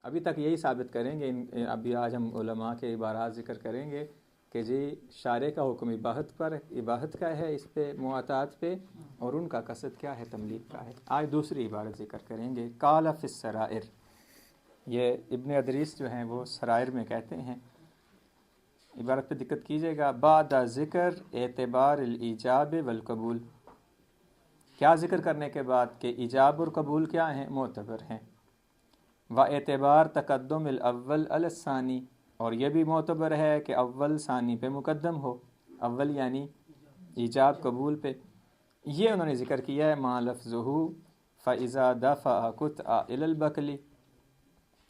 ابھی تک یہی ثابت کریں گے، ابھی آج ہم علماء کے عبارات ذکر کریں گے کہ جی شارع کا حکم اباحت کا ہے اس پہ، معاطات پہ، اور ان کا قصد کیا ہے؟ تملیغ کا ہے۔ آج دوسری عبارت ذکر کریں گے، قال فی السرائر، یہ ابن ادریس جو ہیں وہ سرائر میں کہتے ہیں، عبارت پہ دقت کیجیے گا، بعد ذکر اعتبار الایجاب والقبول، کیا ذکر کرنے کے بعد کہ ایجاب اور قبول کیا ہیں؟ معتبر ہیں، و اعتبار تقدم الاول علی الثانی، اور یہ بھی معتبر ہے کہ اول ثانی پہ مقدم ہو، اول یعنی ایجاب قبول پہ، یہ انہوں نے ذکر کیا ہے، ما لفظہ فاذا دفع قطع الی البکلی،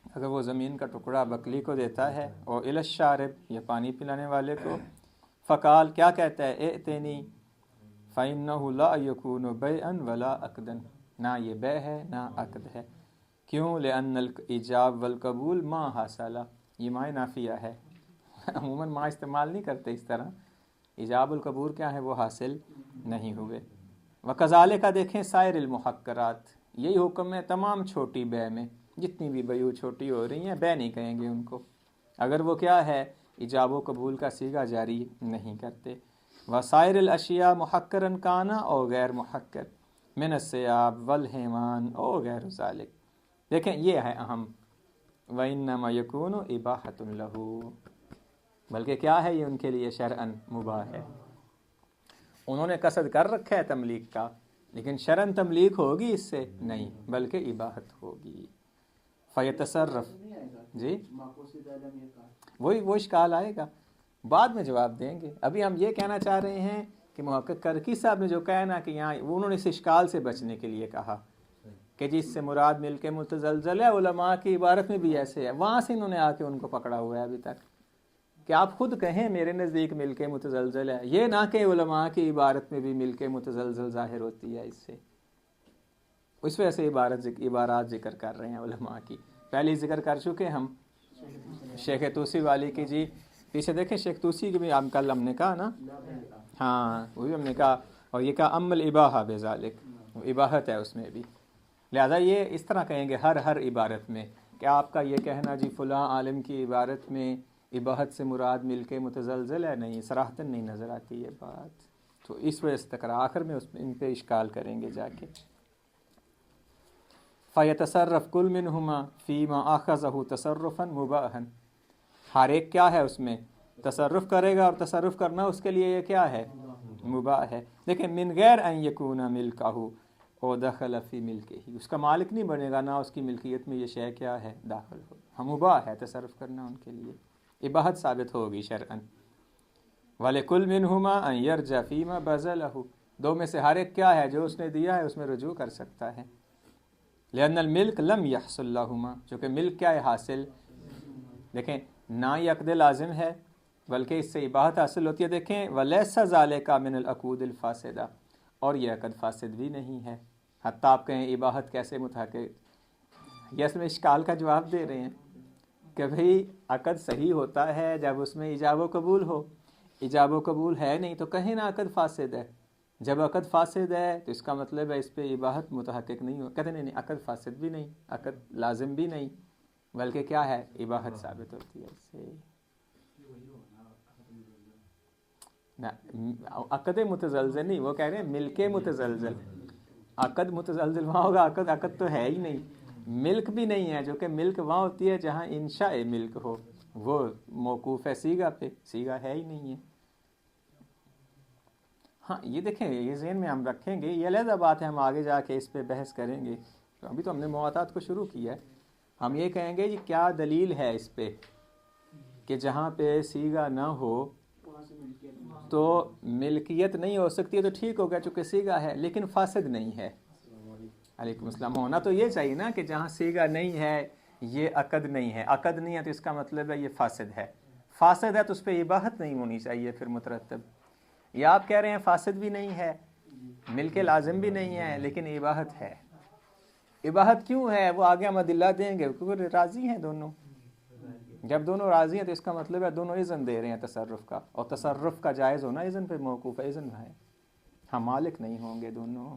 اگر وہ زمین کا ٹکڑا بکلی کو دیتا ہے، اور الی الشارب، یہ پانی پلانے والے کو، فقال، کیا کہتا ہے، ائتنی فإنہ لا یکون بیعا ولا عقدا، نہ یہ بے ہے نہ عقد ہے، کیوں؟ لأن الایجاب والقبول ما حاصل، یہ ماء نافیہ ہے، عموماً ما استعمال نہیں کرتے اس طرح، ایجاب القبول کیا ہے؟ وہ حاصل نہیں ہوئے۔ وکذالک، دیکھیں سائر المحقرات، یہی حکم ہے تمام چھوٹی بے میں، جتنی بھی بیع چھوٹی ہو رہی ہیں بے نہیں کہیں گے ان کو، اگر وہ کیا ہے؟ ایجاب و قبول کا صیغہ جاری نہیں کرتے۔ وسائر الاشیاء محقرا کانا او غیر محقر، من الثیاب والحیوان او غیر ذلک، دیکھیں یہ ہے اہم، وَإِنَّمَا يَكُونُ إِبَاحَةٌ لَهُ، بلکہ کیا ہے؟ یہ ان کے لیے شرعاً مباح ہے، انہوں نے قصد کر رکھا ہے تملیغ کا، لیکن شرعاً تملیغ ہوگی اس سے نہیں، بلکہ اباحت ہوگی۔ فیتصرف، جی وہی وہ اشکال آئے گا، بعد میں جواب دیں گے، ابھی ہم یہ کہنا چاہ رہے ہیں کہ محقق کرکی صاحب نے جو کہنا کہ یہاں انہوں نے اس اشکال سے بچنے کے لیے کہا کہ جس سے مراد مل کے متزلزل ہے، علماء کی عبارت میں بھی ایسے ہے، وہاں سے انہوں نے آ کے ان کو پکڑا ہوا ہے ابھی تک، کہ آپ خود کہیں میرے نزدیک مل کے متزلزل ہے، یہ نہ کہ علماء کی عبارت میں بھی مل کے متزلزل ظاہر ہوتی ہے، اس وجہ سے عبارات ذکر کر رہے ہیں علماء کی، پہلے ذکر کر چکے ہم شیخ طوسی والی کی، جی پیچھے دیکھیں شیخ طوسی کی بھی کل ہم نے کہا نا، ہاں وہی ہم نے کہا، اور یہ کہا ام الاباحہ بذالک، اباحت ہے اس میں بھی، لہذا یہ اس طرح کہیں گے ہر عبارت میں کہ آپ کا یہ کہنا جی فلاں عالم کی عبارت میں اباحت سے مراد مل کے متزلزل ہے، نہیں، صراحتاً نہیں نظر آتی یہ بات، تو اس وجہ سے تکرار آخر میں ان پہ اشکال کریں گے جا کے۔ فَيَتَصَرَّفْ كُلُّ مِنْهُمَا فِي مَا أَخَذَهُ تَصَرُّفًا مُبَاحًا، ہر ایک کیا ہے اس میں تصرف کرے گا، اور تصرف کرنا اس کے لیے یہ کیا ہے؟ مباح ہے، لیکن من غیر ان یکون ملکہ او دخل فی ملکہ، اس کا مالک نہیں بنے گا، نہ اس کی ملکیت میں یہ شے کیا ہے؟ داخل ہو، ہم مباح ہے تصرف کرنا ان کے لیے، اباحت ثابت ہوگی شرعاً۔ وَلِكُلٍّ مِّنْهُمَا أَن يَرْجَعَ فِي مَا بَذَلَهُ، دو میں سے ہر ایک کیا ہے؟ جو اس نے دیا ہے اس میں رجوع کر سکتا ہے، لأن الملک لم يحصل لهما، چونکہ ملک کیا ہے؟ حاصل، دیکھیں نہ یہ عقد لازم ہے بلکہ اس سے اباحت حاصل ہوتی ہے، دیکھیں وَلَيْسَ ذَلِكَ مِنَ الْعُقُودِ الْفَاسِدَةِ، اور یہ عقد فاسد بھی نہیں ہے، حتیٰ آپ کہیں اباحت کیسے متحقق، یہ اصل میں اشکال کا جواب دے رہے ہیں کہ بھئی عقد صحیح ہوتا ہے جب اس میں ایجاب و قبول ہو، ایجاب و قبول ہے نہیں تو کہیں نہ عقد فاسد ہے، جب عقد فاسد ہے تو اس کا مطلب ہے اس پہ اباحت متحقق نہیں ہو، کہتے نہیں عقد فاسد بھی نہیں، عقد لازم بھی نہیں، بلکہ کیا ہے؟ اباحت ثابت ہوتی ہے اس سے، عقد متزلزل نہیں، وہ کہہ رہے ہیں ملک متزلزل، عقد متزلزل وہاں ہوگا، عقد تو ہے ہی نہیں، ملک بھی نہیں ہے، جو کہ ملک وہاں ہوتی ہے جہاں انشاء ملک ہو، وہ موقوف ہے صیغہ پہ، صیغہ ہے ہی نہیں ہے۔ ہاں یہ دیکھیں، یہ ذہن میں ہم رکھیں گے، یہ علیحدہ بات ہے، ہم آگے جا کے اس پہ بحث کریں گے، ابھی تو ہم نے مواطات کو شروع کیا ہے، ہم یہ کہیں گے یہ کیا دلیل ہے اس پہ کہ جہاں پہ صیغہ نہ ہو تو ملکیت نہیں ہو سکتی ہے، تو ٹھیک ہو گیا چونکہ صیغہ ہے، لیکن فاسد نہیں ہے۔ علیکم السلام، ہونا تو یہ چاہیے نا کہ جہاں صیغہ نہیں ہے یہ عقد نہیں ہے، عقد نہیں ہے تو اس کا مطلب ہے یہ فاسد ہے، فاسد ہے تو اس پہ اباحت نہیں ہونی چاہیے پھر مترتب، یا آپ کہہ رہے ہیں فاسد بھی نہیں ہے، ملک لازم بھی نہیں ہے، لیکن اباحت ہے، اباحت کیوں ہے وہ آگے ہم ادلہ دیں گے، کیونکہ راضی ہیں دونوں، جب دونوں راضی ہیں تو اس کا مطلب ہے دونوں اذن دے رہے ہیں تصرف کا، اور تصرف کا جائز ہونا اذن پہ موقوف ہے، اذن ہے، ہم مالک نہیں ہوں گے دونوں۔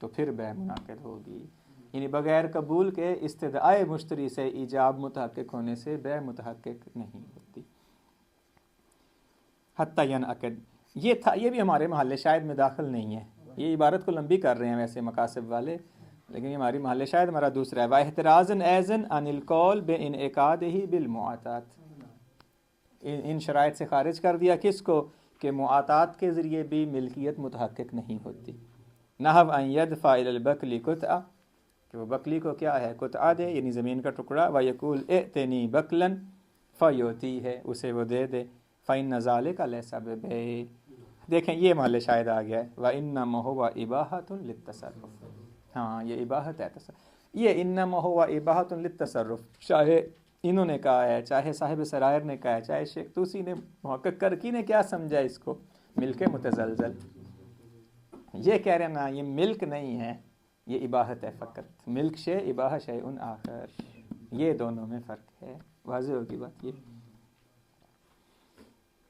تو پھر بے منعقد ہوگی. یعنی بغیر قبول کے استدعائے مشتری سے ایجاب متحقق ہونے سے بے متحقق نہیں ہوتی. حتی ینعقد، یہ بھی ہمارے محل شاہد میں داخل نہیں ہے. یہ عبارت کو لمبی کر رہے ہیں ویسے مقاصد والے، لیکن یہ ہماری محل شاہد ہمارا دوسرا ہے. واحترازاً ایزن عن القول بانعقادہ بالمعاطات، ان شرائط سے خارج کر دیا کس کو؟ کہ معاطات کے ذریعے بھی ملکیت متحقق نہیں ہوتی. نحو ان یدفع الی البکلی قطعہ، کہ وہ بکلی کو کیا ہے؟ قطعہ دے، یعنی زمین کا ٹکڑا. ویقول ائتنی بکلا فیؤتی ہے، اسے وہ دے دے. فإن ذلک لیس ببیع، دیکھیں یہ محل شاہد آ گیا ہے. وإنما هو اباحۃ للتصرف، ہاں یہ اباحت ہے تصرف. یہ انما هو اباحۃ للتصرف، چاہے انہوں نے کہا ہے، چاہے صاحب سرائر نے کہا ہے، چاہے شیخ توسی نے، محقق کرکی نے کیا سمجھا اس کو؟ ملک متزلزل. یہ کہہ رہے ہیں نا یہ ملک نہیں ہے، یہ اباحت ہے فقط. ملک شے، اباحہ شیء آخر، یہ دونوں میں فرق ہے. واضح ہوگی بات. یہ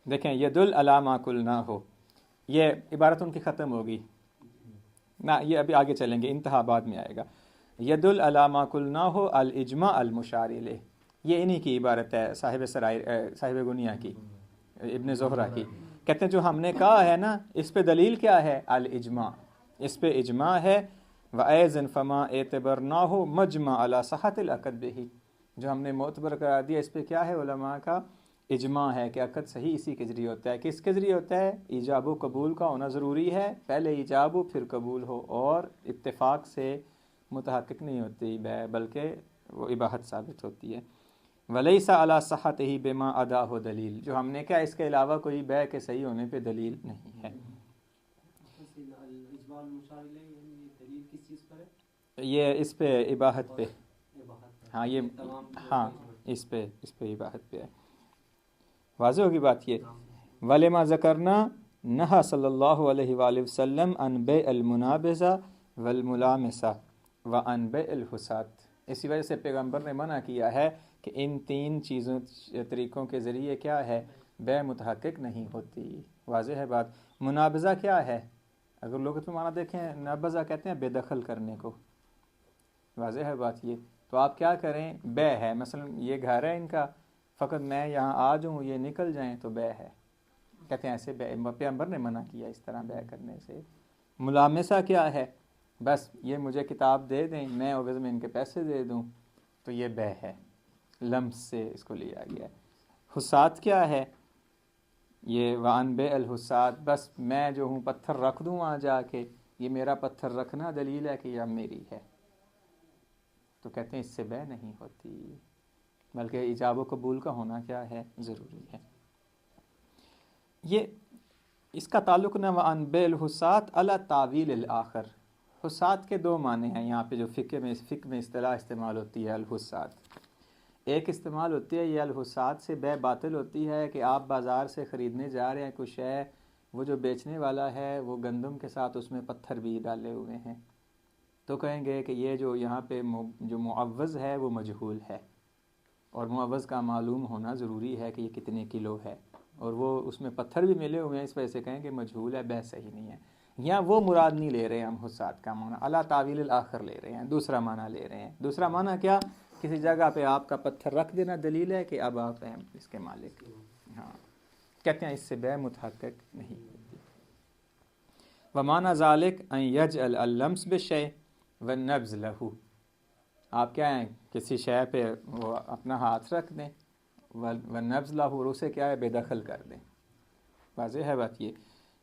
دیکھیں یدل علی ما قلنا ہو، یہ عبارت ان کی ختم ہوگی نہ، یہ ابھی آگے چلیں گے، انتہا بعد میں آئے گا. یدل علی ما قلنا ہو الاجماع المشار الیہ، یہ انہی کی عبارت ہے، صاحب سرائر، صاحب گنیہ کی، ابن زہرہ کی. کہتے ہیں جو ہم نے کہا ہے نا اس پہ دلیل کیا ہے؟ الاجماع، اس پہ اجماع ہے. وَأَيْضًا فَمَا اعْتَبَرْنَاهُ مَجْمَعَ عَلَى صَحَّةِ الْعَقْدِ بِهِ، جو ہم نے معتبر قرار دیا اس پہ کیا ہے؟ علماء کا اجماع ہے کہ عقد صحیح اسی کے ذریعے ہوتا ہے. کس کے ذریعے ہوتا ہے؟ ایجاب و قبول کا ہونا ضروری ہے، پہلے ایجاب ہو پھر قبول ہو، اور اتفاق سے متحقق نہیں ہوتی بلکہ وہ اباحت ثابت ہوتی ہے. وَلَيْسَ عَلَى صَحَّتِهِ بِمَا أَدَاهُ دلیل، جو ہم نے کہا اس کے علاوہ کوئی بیع کے صحیح ہونے پہ دلیل نہیں ہے. یہ اس پہ اباحت پہ، ہاں یہ ہاں اس پہ اباحت پہ ہے. واضح ہوگی بات. یہ وَلِمَا ذَكَرْنَا نَهَى صلی اللہ علیہ وآلہ وسلم عن بیع المنابذہ والملامسہ وعن بیع الحسات، اسی وجہ سے پیغمبر نے منع کیا ہے کہ ان تین چیزوں طریقوں کے ذریعے کیا ہے؟ بیع متحقق نہیں ہوتی. واضح ہے بات. منابذہ کیا ہے؟ اگر لغت میں معنی دیکھیں، نابذہ کہتے ہیں بے دخل کرنے کو. واضح ہے بات. یہ تو آپ کیا کریں؟ بیع ہے، مثلا یہ گھر ہے ان کا، فقط میں یہاں آ جاؤں یہ نکل جائیں تو بیع ہے. کہتے ہیں ایسے بیع، پیغمبر نے منع کیا اس طرح بیع کرنے سے. ملامسہ کیا ہے؟ بس یہ مجھے کتاب دے دیں، میں عوض میں ان کے پیسے دے دوں، تو یہ بیع ہے، لمس سے اس کو لیا گیا. حسات کیا ہے؟ یہ وعن بیع الحسات، بس میں جو ہوں پتھر رکھ دوں وہاں جا کے، یہ میرا پتھر رکھنا دلیل ہے کہ یہ میری ہے، تو کہتے ہیں اس سے بیع نہیں ہوتی، بلکہ ایجاب و قبول کا ہونا کیا ہے؟ ضروری ہے. یہ اس کا تعلق نہ وعن بیع الحسات علی تعویل الآخر. حسات کے دو معنی ہیں یہاں پہ جو فقہ میں اصطلاح استعمال ہوتی ہے. الحسات ایک استعمال ہوتی ہے، یہ الحسات سے بیع باطل ہوتی ہے کہ آپ بازار سے خریدنے جا رہے ہیں کچھ ہے، وہ جو بیچنے والا ہے وہ گندم کے ساتھ اس میں پتھر بھی ڈالے ہوئے ہیں، تو کہیں گے کہ یہ جو یہاں پہ جو معوض ہے وہ مجہول ہے، اور معوض کا معلوم ہونا ضروری ہے کہ یہ کتنے کلو ہے، اور وہ اس میں پتھر بھی ملے ہوئے ہیں، اس وجہ سے کہیں کہ مجہول ہے، بیع صحیح نہیں ہے. یہاں وہ مراد نہیں لے رہے ہیں ہم حسات کا معنی، اللہ تعویل الآخر لے رہے ہیں، دوسرا معنی لے رہے ہیں. دوسرا معنی کیا؟ کسی جگہ پہ آپ کا پتھر رکھ دینا دلیل ہے کہ اب آپ ہیں اس کے مالک. ہاں کہتے ہیں اس سے بیع متحقق نہیں ہوتی. ومعنی ذالک ان یجعل اللمس بالشیء والنبض لہ، آپ کیا ہیں کسی شے پہ وہ اپنا ہاتھ رکھ دیں، والنبض لہ، اور اسے کیا ہے؟ بے دخل کر دیں. واضح ہے بات. یہ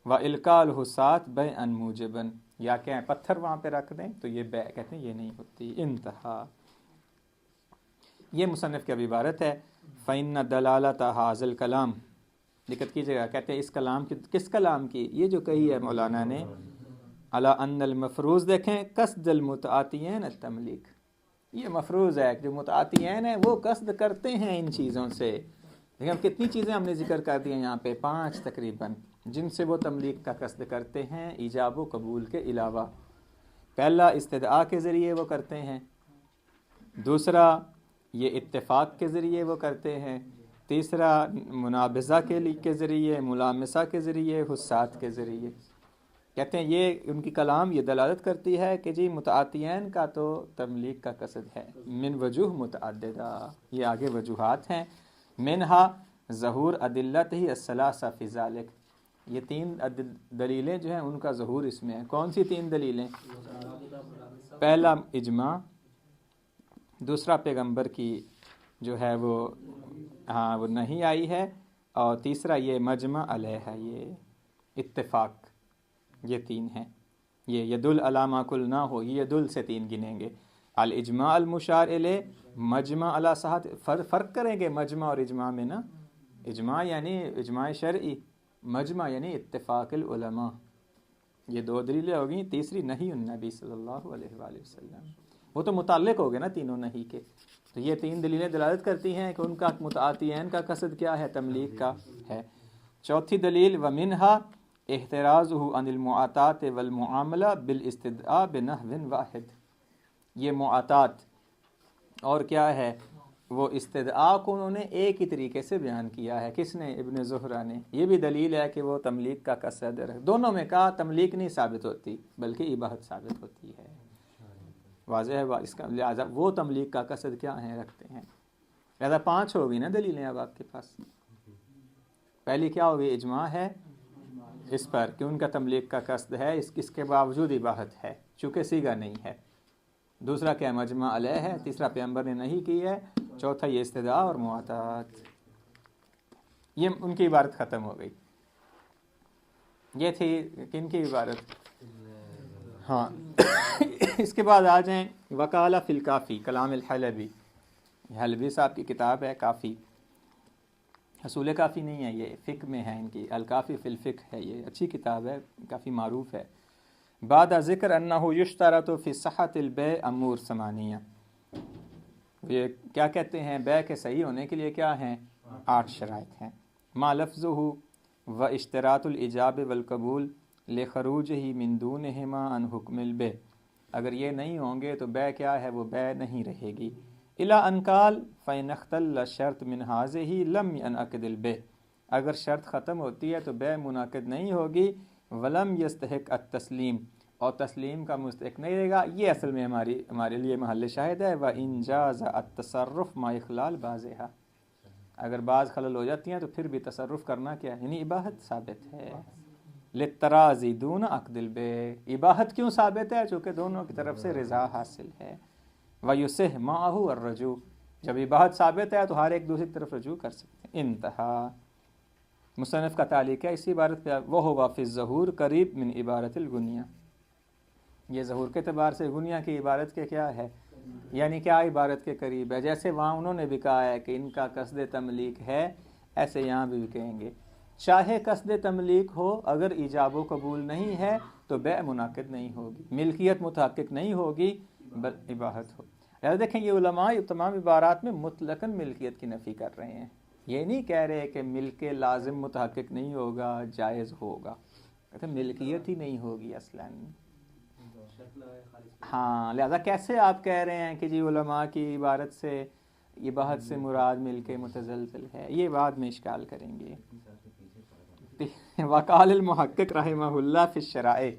وَإِلْقَاءُ الْحُسَّاتِ بَيْعًا مُوجِبًا، یا کیا پتھر وہاں پہ رکھ دیں تو یہ بیع، کہتے ہیں یہ نہیں ہوتی. انتہا. یہ مصنف کی اب عبارت ہے. فَإِنَّ دَلَالَةَ هَذَا الْكَلَامِ، دقت کیجیے گا، کہتے ہیں اس کلام کی، کس کلام کی؟ یہ جو کہی ہے مولانا نے، عَلَىٰ أَنَّ الْمَفْرُوض، دیکھیں قصد المتعاطیین التملیک، یہ مفروض ہے جو متعاطیین ہیں وہ قصد کرتے ہیں ان چیزوں سے. لیکن اب کتنی چیزیں ہم نے ذکر کر دی ہیں یہاں پہ؟ 5 تقریباً، جن سے وہ تملیک کا قصد کرتے ہیں ایجاب و قبول کے علاوہ. پہلا استدعاء کے ذریعے وہ کرتے ہیں، دوسرا یہ اتفاق کے ذریعے وہ کرتے ہیں، تیسرا منابذہ کے ذریعے، ملامسہ کے ذریعے، حسات کے ذریعے. کہتے ہیں یہ ان کی کلام یہ دلالت کرتی ہے کہ جی متعاطیین کا تو تملیک کا قصد ہے، من وجوہ متعددہ، یہ آگے وجوہات ہیں، منہا ظہور ادلت ہی الثلاثہ فی ذالک، یہ 3 دلیلیں جو ہیں ان کا ظہور اس میں ہے۔ کون سی 3 دلیلیں؟ پہلا اجماع، دوسرا پیغمبر کی جو ہے وہ وہ نہیں آئی ہے، اور تیسرا یہ مجمع علیہ ہے، یہ اتفاق، یہ 3 ہیں۔ یہ یدل علی ما قلنا ہو، یہ یدل سے 3 گنیں گے، الاجماع المشار الیہ، مجمع علی صحت، فرق کریں گے مجمع اور اجماع میں نا، اجماع یعنی اجماع شرعی، مجمع یعنی اتفاق العلماء، یہ 2 دلیلیں ہوگی، تیسری نہیں النبی صلی اللہ علیہ وآلہ وسلم، وہ تو متعلق ہو گئے نا تینوں نہیں کے، تو یہ 3 دلیلیں دلالت کرتی ہیں کہ ان کا متعاطیین کا قصد کیا ہے، تملیغ کا ہے۔ چوتھی دلیل ومنہا احترازہ عن المعاطات والمعاملہ بالاستدعاء بنحو واحد، یہ معاطات اور کیا ہے وہ استدعاء کو انہوں نے ایک ہی طریقے سے بیان کیا ہے، کس نے؟ ابن زہرہ نے۔ یہ بھی دلیل ہے کہ وہ تملیغ کا قصد ہے، دونوں میں کہا تملیغ نہیں ثابت ہوتی بلکہ اباحت ثابت ہوتی ہے، واضح ہے اس کا، لہٰذا وہ تملیغ کا قصد کیا ہے رکھتے ہیں، لہٰذا 5 ہوگی نا دلیلیں اب آپ کے پاس۔ پہلی کیا ہوگی؟ اجماع ہے اس پر کہ ان کا تملیغ کا قصد ہے، اس کے باوجود اباحت ہے چونکہ صیغہ نہیں ہے، دوسرا کیا مجمع علیہ ہے، تیسرا پیغمبر نے نہیں کی ہے، چوتھا یہ استدعاء اور معاطات، یہ ان کی عبارت ختم ہو گئی۔ یہ تھی کن کی عبارت؟ ہاں اس کے بعد آ جائیں وقال فی الکافی، کلام الحلبی، حلبی صاحب کی کتاب ہے کافی، حصول کافی نہیں ہے، یہ فقہ میں ہے ان کی، الکافی فی الفقہ ہے، یہ اچھی کتاب ہے، کافی معروف ہے۔ بعد ذکر انہ یشترط فی صحت البیع امور ثمانیہ، یہ کیا کہتے ہیں بیع کے صحیح ہونے کے لیے کیا ہیں؟ 8 شرائط ہیں، ما لفظہ و اشتراط الاجاب والقبول لخروجہ من دونہما عن حکم البیع، اگر یہ نہیں ہوں گے تو بیع کیا ہے؟ وہ بیع نہیں رہے گی۔ الی ان قال فإن اختل الشرط من هذه لم ينعقد البیع، اگر شرط ختم ہوتی ہے تو بیع منعقد نہیں ہوگی، ولم یستحق التسلیم، اور تسلیم کا مستحق نہیں رہے گا، یہ اصل میں ہمارے لیے محل شاہد ہے، وإن جاز التصرف مع اخلال بعضها، اگر بعض خلل ہو جاتی ہیں تو پھر بھی تصرف کرنا کیا ہے؟ یعنی اباحت ثابت ہے، للتراضی دون عقد البیع، اباحت کیوں ثابت ہے؟ چونکہ دونوں کی طرف سے رضا حاصل ہے، ویصح معه الرجوع، جب اباحت ثابت ہے تو ہر ایک دوسری طرف رجوع کر سکتے ہیں۔ انتہا، مصنف کا تعلیق ہے اسی عبارت پہ، وَهُوَ فِي الظُّهُورِ قریب من عبارت الغنیہ، یہ ظہور کے اعتبار سے غنیہ کی عبارت کے کیا ہے؟ یعنی کیا عبارت کے قریب ہے، جیسے وہاں انہوں نے بھی کہا ہے کہ ان کا قصد تملیک ہے، ایسے یہاں بھی کہیں گے، چاہے قصد تملیک ہو، اگر ایجاب و قبول نہیں ہے تو بیع منعقد نہیں ہوگی، ملکیت متحقق نہیں ہوگی، بل اباحت ہو۔ یاد دیکھیں یہ علماء تمام عبارات میں مطلقاً ملکیت کی نفی کر رہے ہیں، یہ نہیں کہہ رہے کہ ملک لازم متحقق نہیں ہوگا، جائز ہوگا، کہتے ہیں ملکیت ہی نہیں ہوگی اصلاً۔ ہاں، لہذا کیسے آپ کہہ رہے ہیں کہ جی علماء کی عبارت سے اباحت سے مراد مل کے متزلزل ہے، یہ بعد میں اشکال کریں گے۔ وقال المحقق رحمہ اللہ فی الشرائع،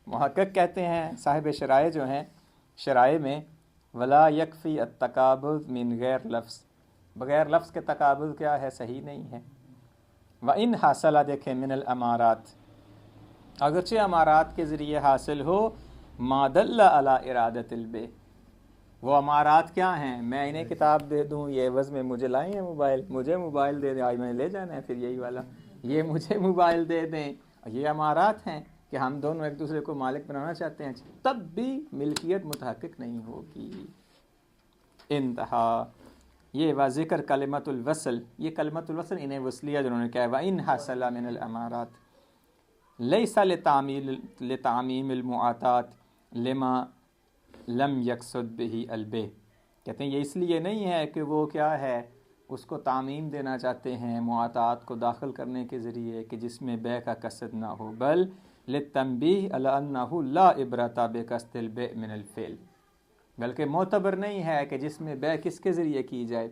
محقق کہتے ہیں صاحب شرائع جو ہیں، شرائع میں ولا یکفی التقابض من غیر لفظ، بغیر لفظ کے تقابض کیا ہے؟ صحیح نہیں ہے۔ وَإِنْ حَاصَلَ، دیکھیں من الامارات، اگرچہ امارات کے ذریعے حاصل ہو، ما دل علی ارادت البیع، وہ امارات کیا ہیں؟ میں انہیں کتاب دے دوں، یہ عوض میں مجھے لائیں ہیں موبائل، مجھے موبائل دے دیں، آج میں لے جانا ہے پھر یہی والا، یہ مجھے موبائل دے دیں، یہ امارات ہیں کہ ہم دونوں ایک دوسرے کو مالک بنانا چاہتے ہیں، تب بھی ملکیت متحقق نہیں ہوگی۔ انتہا، یہ ذکر کلمۃ الوصل، یہ کلمۃ الوصل انہیں وصلیہ جنہوں نے کہا ہے، وَإِنْ حَاصَلَ مِنَ الْأَمَارَاتِ لَيْسَ لِتَعْمِيمِ الْمُعَاطَاتِ لِمَا لَمْ يَقْصُدْ بِهِ الْبِيع، کہتے ہیں یہ اس لیے نہیں ہے کہ وہ کیا ہے اس کو تعمیم دینا چاہتے ہیں معاطات کو داخل کرنے کے ذریعے کہ جس میں بیع کا قصد نہ ہو، بل للتنبیہ علی انہ لا عبرۃ بقصد البیع من الفعل، بلکہ معتبر نہیں ہے کہ جس میں بیع کس کے ذریعے کی جائے،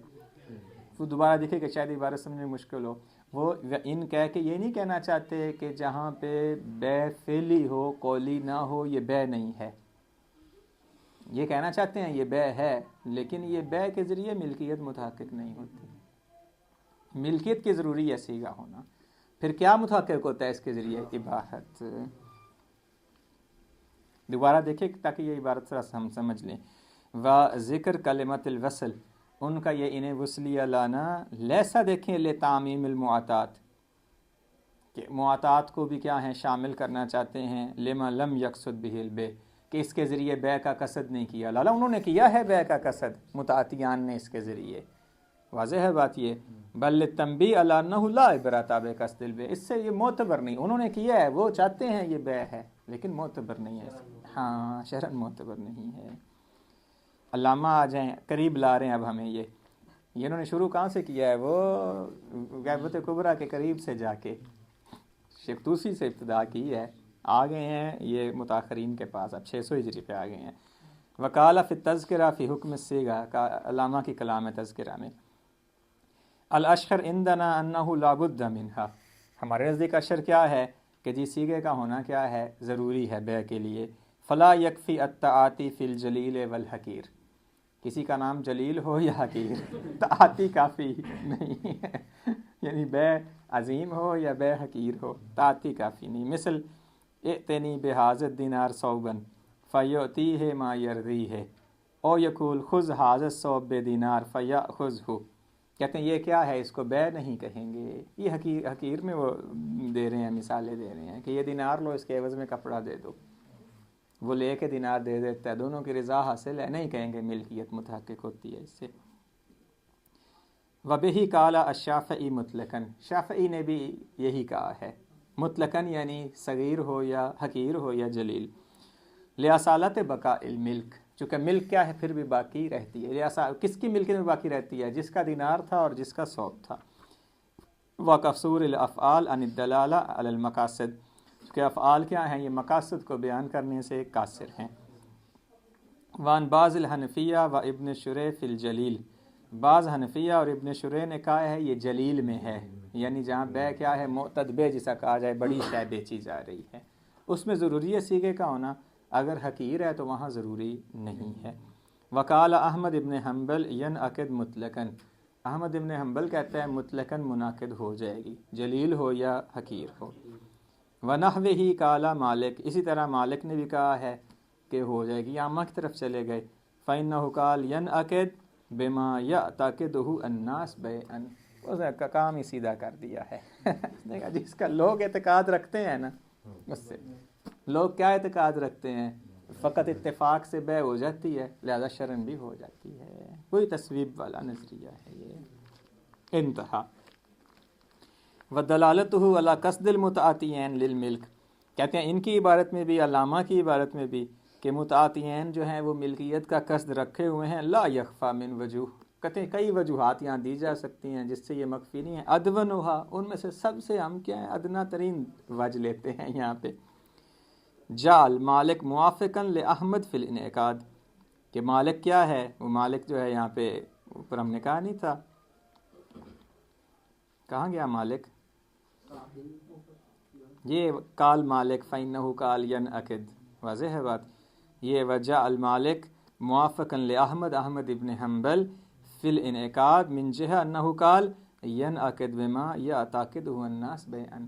وہ دوبارہ دیکھیں کہ شاید عبارت سمجھنے مشکل ہو، وہ ان کہہ کے یہ نہیں کہنا چاہتے کہ جہاں پہ بے فعلی ہو قولی نہ ہو یہ بے نہیں ہے، یہ کہنا چاہتے ہیں یہ بے ہے، لیکن یہ بے کے ذریعے ملکیت متحقق نہیں ہوتی، ملکیت کی ضروری ہے سیغہ ہونا۔ پھر کیا متحقق ہوتا ہے اس کے ذریعے؟ اباحت۔ دوبارہ دیکھیں تاکہ یہ عبارت ذرا ہم سمجھ لیں۔ ذکر کلمت الوصل، ان کا یہ انہیں وصلیہ لانا، لیسا دیکھیں لتعمیم المعاطات، کہ معاطات کو بھی کیا ہیں شامل کرنا چاہتے ہیں، لما لم یقصد بہ البیع، کہ اس کے ذریعے بیع کا قصد نہیں کیا، لالا انہوں نے کیا ہے بیع کا قصد، متعاطیان نے اس کے ذریعے، واضح ہے بات یہ۔ بل تنبیہ علی انہ لا عبرۃ بقصد البیع، اس سے یہ معتبر نہیں، انہوں نے کیا ہے، وہ چاہتے ہیں یہ بیع ہے لیکن معتبر نہیں ہے، ہاں شرعاً معتبر نہیں ہے۔ علامہ آ جائیں، قریب لا رہے ہیں اب ہمیں یہ انہوں نے شروع کہاں سے کیا ہے؟ وہ غیبت کبریٰ کے قریب سے جا کے شیخ طوسی سے ابتدا کی ہے، آ گئے ہیں یہ متاخرین کے پاس، اب 600 ہجری پہ آ گئے ہیں۔ وقال فی التذکرہ فی حکم الصیغہ، کا علامہ کی کلام ہے تذکرہ میں، الاشہر عندنا انہ لا بد منہا، ہمارے نزدیک اشہر کیا ہے کہ جی صیغے کا ہونا کیا ہے، ضروری ہے بیع کے لیے۔ فلا یکفی التعاطی فی الجلیل والحقیر، کسی کا نام جلیل ہو یا حقیر، تعاطی کافی نہیں ہے، یعنی بیع عظیم ہو یا بیع حقیر ہو، تعاطی کافی نہیں۔ مثل ائتنی بہذا الدینار صوبا فیعطیہ ما یرضیہ، او یقول خذ ھذا الصوب بدینار فیأخذہ، کہتے ہیں یہ کیا ہے، اس کو بیع نہیں کہیں گے، یہ حقیر میں وہ دے رہے ہیں، مثالیں دے رہے ہیں کہ یہ دینار لو اس کے عوض میں کپڑا دے دو، وہ لے کے دینار دے دیتا ہے، دونوں کی رضا حاصل ہے، نہیں کہیں گے ملکیت متحقق ہوتی ہے اس سے۔ وبہ قال الشافعی مطلقاً، شافعی نے بھی یہی کہا ہے، مطلقاً یعنی صغیر ہو یا حقیر ہو یا جلیل، لیاصالت بقاء الملک، چونکہ ملک کیا ہے پھر بھی باقی رہتی ہے، کس کی ملکیت میں باقی رہتی ہے؟ جس کا دینار تھا اور جس کا صوب تھا۔ وقصور الافعال عن الدلالہ علی المقاصد، کہ افعال کیا ہیں، یہ مقاصد کو بیان کرنے سے قاصر ہیں۔ وان بعض الحنفیہ و ابن شریح فی الجلیل، بعض حنفیہ اور ابن شریح نے کہا ہے یہ جلیل میں ہے، یعنی جہاں بیع کیا ہے معتد بیع جسا کہا جائے، بڑی شے بیچی جا رہی ہے، اس میں ضروری ہے صیغے کا ہونا، اگر حقیر ہے تو وہاں ضروری نہیں ہے۔ وقال احمد ابن حنبل ینعقد مطلقاً، احمد ابن حنبل کہتا ہے مطلقاً منعقد ہو جائے گی، جلیل ہو یا حقیر ہو۔ وَنَحْوِهِ قَالَ مالک، اسی طرح مالک نے بھی کہا ہے کہ ہو جائے گی، عامہ کی طرف چلے گئے۔ فَإِنَّهُ قَالَ يَنْعَقِدْ بِمَا يَعْتَقِدُهُ النَّاسُ بَيْعًا، اس نے کام ہی سیدھا کر دیا ہے، اس نے کہا جس کا لوگ اعتقاد رکھتے ہیں نا، اس سے لوگ کیا اعتقاد رکھتے ہیں، فقط اتفاق سے بیع ہو جاتی ہے، لہذا شرعاً بھی ہو جاتی ہے، کوئی تصویب والا نظریہ ہے یہ۔ انتہا۔ وَدَلَالَتُهُ عَلَى قَصْدِ الْمُتَعَاطِيَيْنِ لِلْمِلْك، کہتے ہیں ان کی عبارت میں بھی، علامہ کی عبارت میں بھی، کہ متعاطیین جو ہیں وہ ملکیت کا قصد رکھے ہوئے ہیں، لا یخفی من وجوہ، کہتے ہیں کئی وجوہات یہاں دی جا سکتی ہیں جس سے یہ مخفی نہیں ہے، ادونھا، ان میں سے سب سے ہم کیا ہیں ادنا ترین وجہ لیتے ہیں یہاں پہ، جعل مالک موافقاً لأحمد فی الانعقاد، کہ مالک کیا ہے، وہ مالک جو ہے یہاں پہ اوپر ہم نے کہا نہیں تھا، کہاں گیا مالک، یہ قال مالک فإنہ قال ینعقد، واضح ہے بات یہ، وجہ المالک موافقاً لأحمد، احمد ابن حنبل فی الانعقاد من جہہ انہ قال ینعقد بما یعتقدہ الناس بیعا،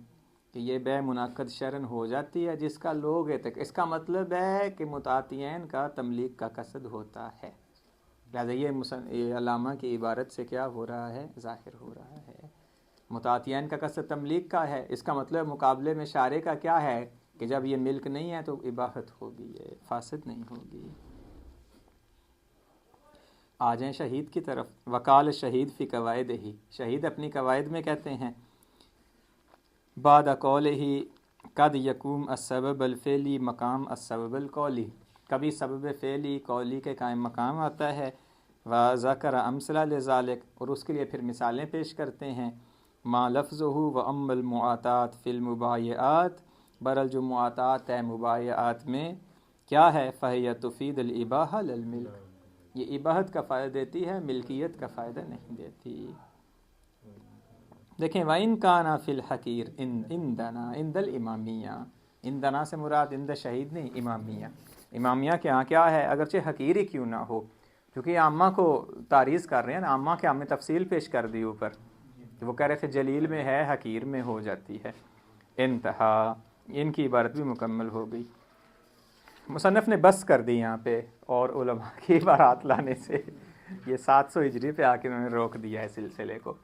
کہ یہ بیع منعقد شرعاً ہو جاتی ہے جس کا لوگ اس کا مطلب ہے کہ متعاطیین کا تملیک کا قصد ہوتا ہے، لہذا یہ علامہ کی عبارت سے کیا ہو رہا ہے، ظاہر ہو رہا ہے، متعاطیین کا قصد تملیک کا ہے، اس کا مطلب مقابلے میں شارع کا کیا ہے کہ جب یہ ملک نہیں ہے تو اباحت ہوگی، یہ فاسد نہیں ہوگی۔ آ جائیں شہید کی طرف۔ وقال شہید فی قواعدہ، شہید اپنی قواعد میں کہتے ہیں، بعد قولہ قد یقوم السبب الفعلی مقام السبب القولی، کبھی سبب فعلی قولی کے قائم مقام آتا ہے، وذکر امثلہ لذالک، اور اس کے لیے پھر مثالیں پیش کرتے ہیں، ما لفظہ واما المعاطات فی المبایعات، برل جو معاطات ہے مبایعات میں کیا ہے، فہی تفید الاباحہ للملک، یہ اباحت کا فائدہ دیتی ہے، ملکیت کا فائدہ نہیں دیتی۔ دیکھیں وَإِن كَانَ فِي الْحَقِيرِ عِندَنَا عِندَ الْإِمَامِيَّہ، عندنا سے مراد عند شہید نہیں، امامیہ، امامیہ کے ہاں کیا ہے، اگرچہ حقیر ہی کیوں نہ ہو، کیونکہ یہ عامہ کو تعریض کر رہے ہیں نا، عامہ کے ہم نے تفصیل پیش کر دی اوپر، وہ کہہ رہے تھے جلیل میں ہے حقیر میں ہو جاتی ہے۔ انتہا، ان کی عبارت بھی مکمل ہو گئی۔ مصنف نے بس کر دی یہاں پہ، اور علماء کی عبارات لانے سے یہ 700 ہجری پہ آ کے انہوں نے روک دیا ہے سلسلے کو۔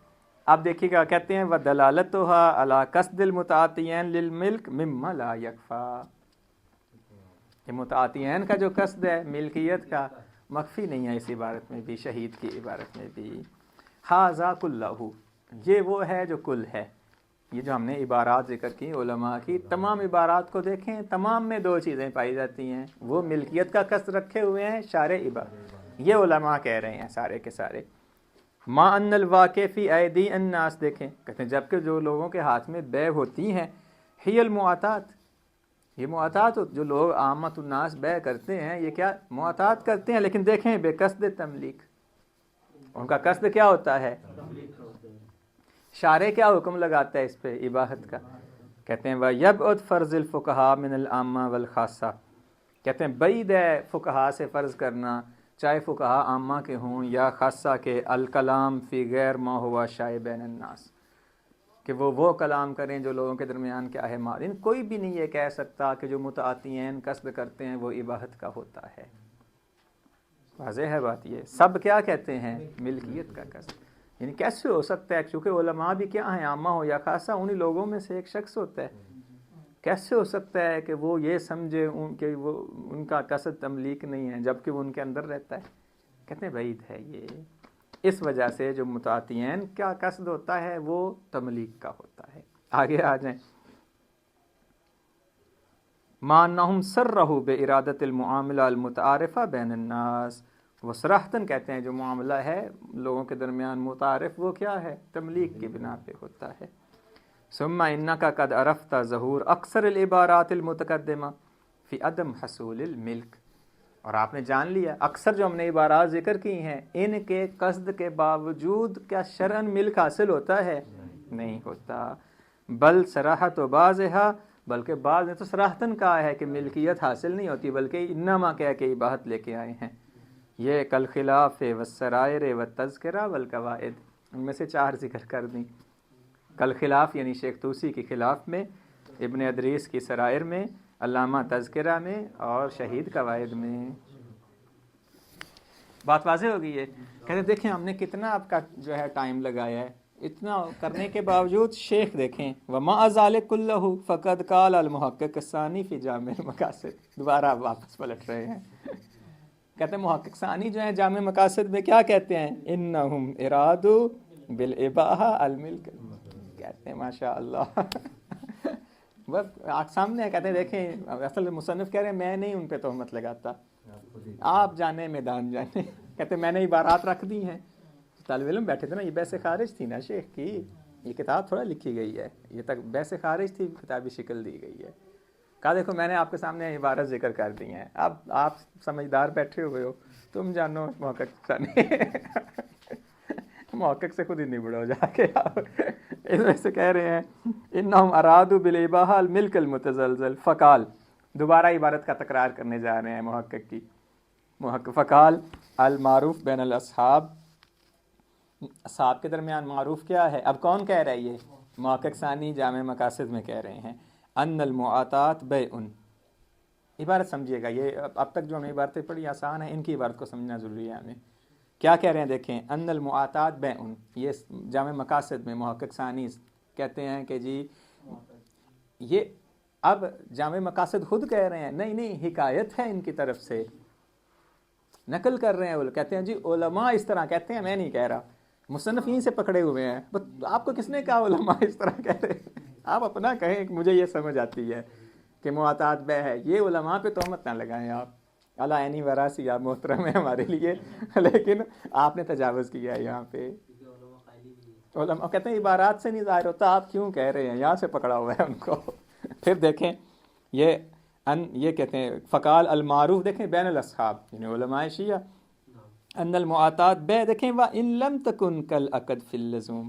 اب دیکھیے گا، کہتے ہیں وَدَلَالَتُهَا عَلَى قَصْدِ الْمُتَعَاطِيَيْنِ لِلْمِلْكِ مِمَّا لَا يَخْفَى، یہ متعاطیین کا جو قصد ہے ملکیت کا، مخفی نہیں ہے اس عبارت میں بھی، شہید کی عبارت میں بھی۔ ہَذَا كُلَّهُ، یہ وہ ہے جو کل ہے۔ یہ جو ہم نے عبارات ذکر کی علماء کی، تمام عبارات کو دیکھیں، تمام میں دو چیزیں پائی جاتی ہیں، وہ ملکیت کا قصد رکھے ہوئے ہیں، شارع عبارت، یہ علماء کہہ رہے ہیں سارے کے سارے۔ ما ان الواقع فی ایدی الناس، دیکھیں کہتے ہیں جبکہ جو لوگوں کے ہاتھ میں بے ہوتی ہیں، ہی المعاطات، یہ معاطات جو لوگ عامت الناس بے کرتے ہیں، یہ کیا معاطات کرتے ہیں، لیکن دیکھیں بے قصد تملیک، ان کا قصد کیا ہوتا ہے، شارع کیا حکم لگاتا ہے اس پہ، اباحت کا۔ کہتے ہیں وَيَبْعُدْ فَرْضِ الْفُقَهَاء مِنَ الْعَامَّةِ وَالْخَاصَّةِ، کہتے ہیں بعید ہے فقہا سے فرض کرنا، چاہے فقہا عامہ کے ہوں یا خاصہ کے، الکلام فی غیر ما ہوا شائع بین الناس، کہ وہ کلام کریں جو لوگوں کے درمیان کیا ہے معلوم۔ کوئی بھی نہیں یہ کہہ سکتا کہ جو متعاطیین قصد کرتے ہیں وہ اباحت کا ہوتا ہے۔ واضح ہے بات، یہ سب کیا کہتے ہیں، ملکیت کا قصد۔ یعنی کیسے ہو سکتا ہے، چونکہ علماء بھی کیا ہیں، عامہ ہو یا خاصہ، انہی لوگوں میں سے ایک شخص ہوتا ہے، کیسے ہو سکتا ہے کہ وہ یہ سمجھے کہ وہ ان کا قصد تملیک نہیں ہے جبکہ وہ ان کے اندر رہتا ہے؟ کہتے ہیں بعید ہے یہ، اس وجہ سے جو متعاطیین کیا قصد ہوتا ہے وہ تملیک کا ہوتا ہے۔ آگے آ جائیں، مَا أَنَّهُمْ سَرَّهُ بِإِرَادَةِ الْمُعَامَلَةِ الْمُتَعَارِفَةِ بَيْنَ النَّاسِ، وہ صراحتاً کہتے ہیں جو معاملہ ہے لوگوں کے درمیان متعارف، وہ کیا ہے، تملیک کی بنا پہ ہوتا ہے۔ ثم انک قد عرفت ظہور اکثر العبارات المتقدمہ فی عدم حصول الملک، اور آپ نے جان لیا اکثر جو ہم نے عبارات ذکر کی ہیں، ان کے قصد کے باوجود کیا شرعاً ملک حاصل ہوتا ہے، نہیں ہوتا۔ بل صراحت و بعضها، بلکہ بعض نے تو صراحتاً کہا ہے کہ ملکیت حاصل نہیں ہوتی، بلکہ انما کہہ کے اباحت لے کے آئے ہیں۔ یہ کل خلاف والسرائر والتذکرہ والقواعد، ان میں سے 4 ذکر کر دیں۔ کل خلاف یعنی شیخ طوسی کے خلاف میں، ابن ادریس کی سرائر میں، علامہ تذکرہ میں، اور شہید قواعد میں۔ بات واضح ہو گئی ہے۔ کہتے دیکھیں ہم نے کتنا آپ کا جو ہے ٹائم لگایا ہے، اتنا کرنے کے باوجود شیخ دیکھیں وما ذلک کلہ فقد قال المحقق الثانی فی جامع المقاصد، دوبارہ واپس پلٹ رہے ہیں۔ کہتے ہیں محقق ثانی جو ہیں جامع مقاصد میں کیا کہتے ہیں، انہم ارادوا بالاباحہ الملک، کہتے ہیں ماشاء اللہ بس سامنے ہے۔ کہتے ہیں دیکھیں اصل مصنف کہہ رہے ہیں میں نہیں ان پہ تہمت لگاتا، آپ جانے میدان جانے۔ کہتے ہیں میں نے عبارات رکھ دی ہیں، طالب علم بیٹھے تھے نا، یہ بحث خارج تھی نا شیخ کی، یہ کتاب تھوڑا لکھی گئی ہے، یہ تک بحث خارج تھی، کتابی شکل دی گئی ہے۔ کہا دیکھو میں نے آپ کے سامنے عبارت ذکر کر دی ہیں، اب آپ سمجھدار بیٹھے ہوئے ہو، تم جانو محقق ثانی محقق سے خود ہی نبڑو جا کے آپ۔ اس وجہ سے کہہ رہے ہیں انہم ارادوا بالاباحہ الملک المتزلزل فقال، دوبارہ عبارت کا تکرار کرنے جا رہے ہیں محقق کی، فقال المعروف بین الاصحاب، اصحاب کے درمیان معروف کیا ہے، اب کون کہہ رہا ہے، یہ محقق ثانی جامع مقاصد میں کہہ رہے ہیں، ان المعاطات بیع، عبارت سمجھیے گا، یہ اب تک جو ہم نے عبارتیں پڑھی آسان ہیں، ان کی عبارت کو سمجھنا ضروری ہے ہمیں۔ کیا کہہ رہے ہیں دیکھیں، ان المعاطات بیع، یہ جامع مقاصد میں محقق ثانی کہتے ہیں کہ جی یہ، اب جامع مقاصد خود کہہ رہے ہیں، نہیں حکایت ہے ان کی طرف سے، نقل کر رہے ہیں، کہتے ہیں جی علماء اس طرح کہتے ہیں، میں نہیں کہہ رہا، مصنفین سے پکڑے ہوئے ہیں، آپ کو کس نے کہا علماء اس طرح کہہ رہے ہیں، آپ اپنا کہیں، مجھے یہ سمجھ آتی ہے کہ معاطات بیع ہے، یہ علماء پہ تہمت نہ لگائیں آپ، اللہ عینی وراثی آپ محترم ہے ہمارے لیے، لیکن آپ نے تجاوز کیا ہے یہاں پہ۔ علماء کہتے ہیں عبارات سے نہیں ظاہر ہوتا، آپ کیوں کہہ رہے ہیں، یہاں سے پکڑا ہوا ہے ان کو۔ پھر دیکھیں یہ کہتے ہیں فقال المعروف، دیکھیں بین الاصحاب یعنی علماء شیعہ، ان المعاطات بیع، دیکھیں وَإِن لَمْ تَكُنْ كَالْعَقْدِ فِي اللزوم،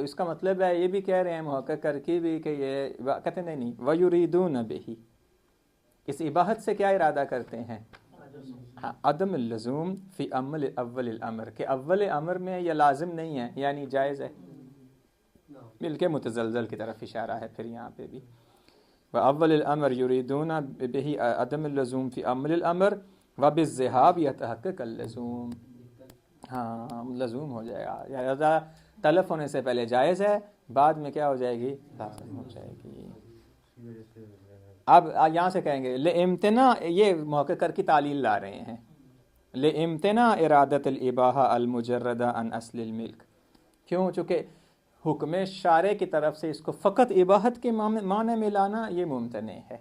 تو اس کا مطلب ہے یہ بھی کہہ رہے ہیں محقق کرکی بھی کہ یہ کہتے نہیں وَيُرِيدُونَ بِهِ، اس اباحت سے کیا ارادہ کرتے ہیں؟ عدم اللزوم فی عمل اول الامر، کہ اول امر میں یہ لازم نہیں ہے، یعنی جائز ہے، ملک متزلزل کی طرف اشارہ ہے پھر یہاں پہ بھی وَأَوَّلِ الْأَمْرِ يُرِيدُونَ بِهِ عدم اللزوم فی عمل الامر وَبِالذِّهَابِ يَتَحَقَّقُ اللزوم، ہاں لزوم ہو جائے گا، یا تلف ہونے سے پہلے جائز ہے، بعد میں کیا ہو جائے گی؟ لازم ہو جائے گی۔ اب یہاں سے کہیں گے لِامْتِنَاء، یہ محقق کر کی تعلیل لا رہے ہیں، لِامْتِنَاء ارادت الاباحہ المجردہ عن اصل الملک، کیوں؟ چونکہ حکم شارع کی طرف سے اس کو فقط اباحت کے معنی میں لانا یہ ممتنع ہے۔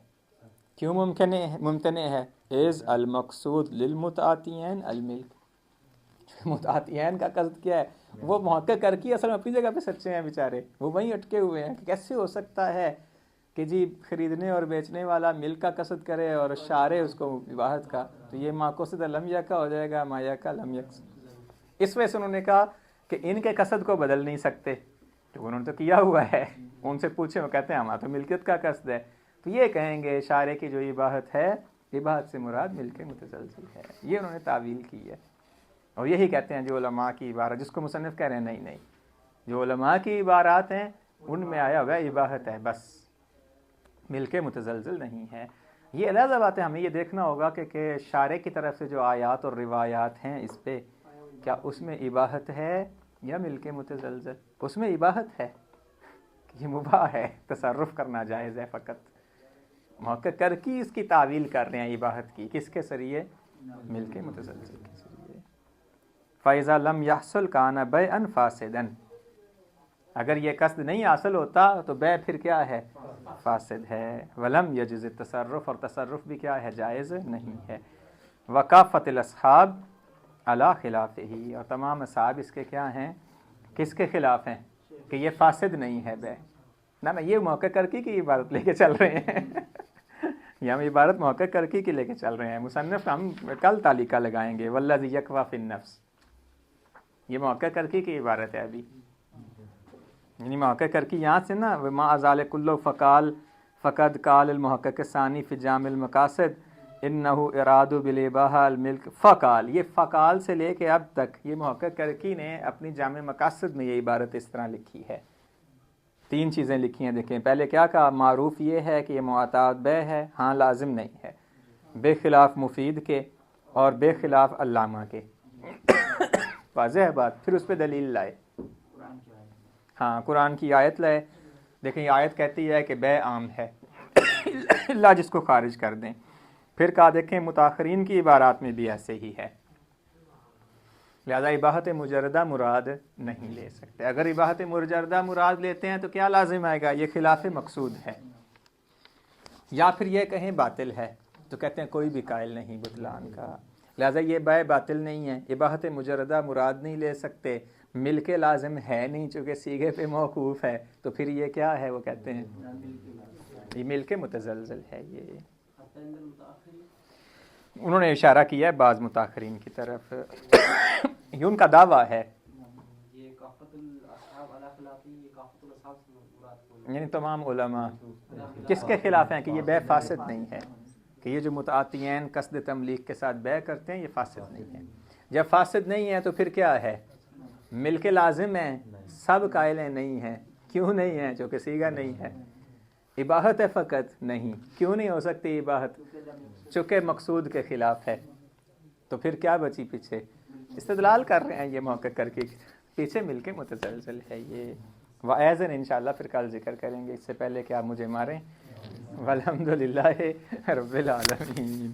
کیوں ممتنع ہے؟ از المقصود للمتعاطیین الملک، متعاطیین کا قصد کیا ہے؟ وہ محقق کر کی اصل میں اپنی جگہ پہ سچے ہیں بیچارے، وہ وہیں اٹکے ہوئے ہیں کہ کیسے ہو سکتا ہے کہ جی خریدنے اور بیچنے والا ملک کا قصد کرے اور شارع اس کو اباحت کا، تو یہ ما قصد لم یکا ہو جائے گا ما یکا لم یقصد۔ اس وجہ سے انہوں نے کہا کہ ان کے قصد کو بدل نہیں سکتے، تو انہوں نے تو کیا ہوا ہے، ان سے پوچھیں، وہ کہتے ہیں ہمارا تو ملکیت کا قصد ہے، تو یہ کہیں گے شارع کی جو اباحت ہے، اباحت سے مراد ملک متزلزل ہے، یہ انہوں نے تعویل کی ہے۔ اور یہی کہتے ہیں جو علماء کی عبارت، جس کو مصنف کہہ رہے ہیں نہیں جو علماء کی عبارات ہیں ان میں آیا ہوا اباحت ہے، بس ملک متزلزل نہیں ہے۔ یہ علیحدہ بات ہے، ہمیں یہ دیکھنا ہوگا کہ شارع کی طرف سے جو آیات اور روایات ہیں اس پہ کیا اس میں اباحت ہے یا ملک متزلزل؟ اس میں اباحت ہے کہ یہ مباح ہے، تصرف کرنا جائز ہے فقط۔ محقق کر کی اس کی تعویل کر رہے ہیں اباحت کی، کس کے ذریعے؟ ملک متزلزل کے ذریعے۔ فَإِذَا لَمْ يَحْصُلْ كَانَ بَيْعًا فَاسِدًا، اگر یہ قصد نہیں حاصل ہوتا تو بیع پھر کیا ہے؟ فاسد ہے۔ وَلَمْ يَجِزِ التصرف، اور تصرف بھی کیا ہے؟ جائز نہیں ہے۔ وَكَافَّةِ الْأَصْحَابِ عَلَى خِلَافِهِ، اور تمام اصحاب اس کے کیا ہیں؟ کس کے خلاف ہیں؟ کہ یہ فاسد نہیں ہے بیع۔ نہ یہ محقق کرکی کی عبارت لے کے چل رہے ہیں یہ ہم عبارت محقق کرکی کی لے کے چل رہے ہیں، مصنف ہم کل تعلیقہ لگائیں گے وَالَّذِي يَكْوَى فِي النَّفْسِ، یہ محقق کرکی کی عبارت ہے ابھی، یعنی محقق کرکی یہاں سے نا ما ازال کلو فقال فقد قال المحقق ثانی فی جامع المقاصد انہ اراد بالاباحہ الملک فقال، یہ فقال سے لے کے اب تک یہ محقق کرکی نے اپنی جامع مقاصد میں یہ عبارت اس طرح لکھی ہے۔ 3 چیزیں لکھی ہیں، دیکھیں پہلے کیا کہا؟ معروف یہ ہے کہ یہ معتاد بیع ہے، ہاں لازم نہیں ہے، بے خلاف مفید کے اور بے خلاف علامہ کے، واضح ہے بات۔ پھر اس پہ دلیل لائے، ہاں قرآن کی آیت لائے، دیکھیں یہ آیت کہتی ہے کہ بیع عام ہے اللہ جس کو خارج کر دیں۔ پھر کہا دیکھیں متاخرین کی عبارات میں بھی ایسے ہی ہے، لہذا اباحت مجردہ مراد نہیں لے سکتے۔ اگر اباحت مجردہ مراد لیتے ہیں تو کیا لازم آئے گا؟ یہ خلاف مقصود ہے، یا پھر یہ کہیں باطل ہے تو کہتے ہیں کوئی بھی قائل نہیں بطلان کا، لہذا یہ بیع باطل نہیں ہے۔ اباحت مجردہ مراد نہیں لے سکتے، ملک لازم ہے نہیں چونکہ صیغے پہ موقوف ہے، تو پھر یہ کیا ہے؟ وہ کہتے ہیں یہ ملک متزلزل ہے۔ یہ انہوں نے اشارہ کیا ہے بعض متاخرین کی طرف، یہ ان کا دعویٰ ہے، یعنی تمام علماء کس کے خلاف ہیں کہ یہ بیع فاسد نہیں ہے، کہ یہ جو متعاطیین قصد تملیک کے ساتھ بیع کرتے ہیں یہ فاسد نہیں ہے۔ جب فاسد نہیں ہے تو پھر کیا ہے؟ ملک لازم ہے، سب قائل ہیں نہیں ہے، کیوں نہیں ہے؟ چونکہ صیغہ نہیں ہے۔ اباحت ہے فقط نہیں، کیوں نہیں ہو سکتی اباحت؟ چونکہ مقصود کے خلاف ہے، تو پھر کیا بچی پیچھے؟ استدلال کر رہے ہیں یہ محقق کر کے، پیچھے ملک متزلزل ہے یہ۔ وَأَيْضًا انشاءاللہ پھر کل ذکر کریں گے، اس سے پہلے کہ آپ مجھے ماریں۔ والحمدللہ رب العالمین۔